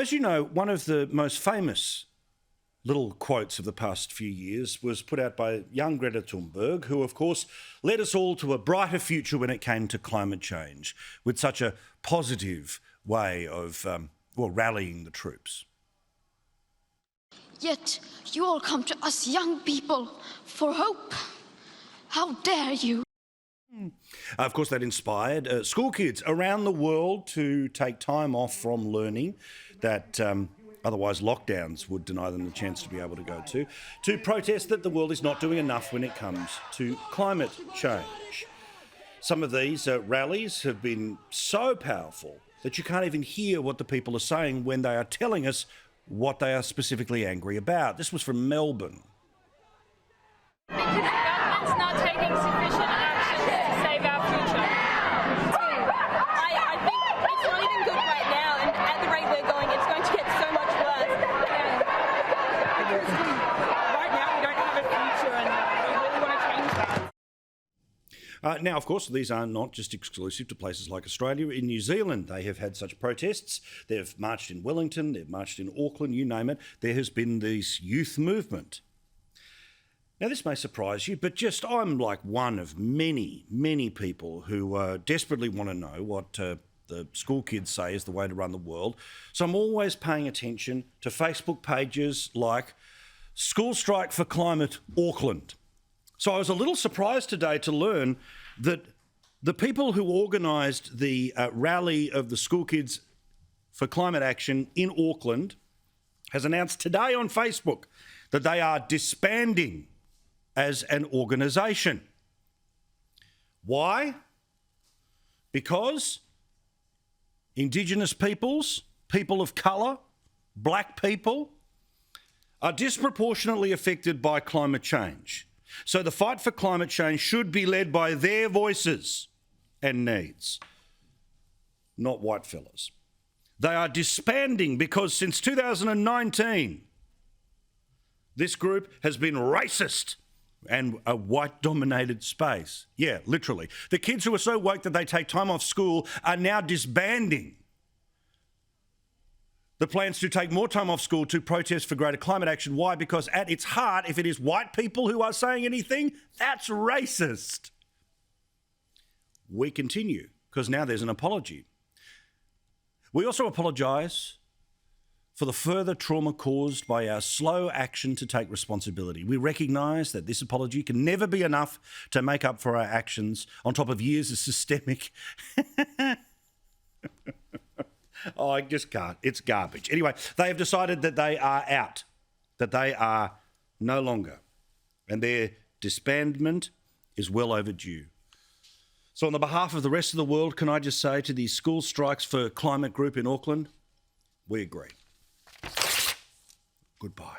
As you know, one of the most famous little quotes of the past few years was put out by young Greta Thunberg, who, of course, led us all to a brighter future when it came to climate change, with such a positive way of, rallying the troops. Yet you all come to us young people for hope. How dare you? Of course, that inspired school kids around the world to take time off from learning that otherwise lockdowns would deny them the chance to be able to go to protest that the world is not doing enough when it comes to climate change. Some of these rallies have been so powerful that you can't even hear what the people are saying when they are telling us what they are specifically angry about. This was from Melbourne. Because the government's not taking sufficient action to save our future. I think it's not even good right now, and at the rate we're going, it's going to get so much worse. Because right now we don't have a future, and we really want to change that. Now, of course, these are not just exclusive to places like Australia. In New Zealand, they have had such protests. They've marched in Wellington, they've marched in Auckland, you name it. There has been this youth movement. Now, this may surprise you, but I'm like one of many, many people who desperately want to know what the school kids say is the way to run the world. So I'm always paying attention to Facebook pages like School Strike for Climate Auckland. So I was a little surprised today to learn that the people who organised the rally of the school kids for climate action in Auckland has announced today on Facebook that they are disbanding as an organisation. Why? Because Indigenous peoples, people of colour, black people, are disproportionately affected by climate change. So the fight for climate change should be led by their voices and needs, not white fellas. They are disbanding because since 2019, this group has been racist and a white-dominated space. Yeah, literally. The kids who are so woke that they take time off school are now disbanding. The plans to take more time off school to protest for greater climate action. Why? Because at its heart, if it is white people who are saying anything, that's racist. We continue, because now there's an apology. We also apologise for the further trauma caused by our slow action to take responsibility. We recognise that this apology can never be enough to make up for our actions on top of years of systemic... Oh, I just can't. It's garbage. Anyway, they have decided that they are out, that they are no longer, and their disbandment is well overdue. So on the behalf of the rest of the world, can I just say to the School Strikes for Climate group in Auckland, we agree. Goodbye.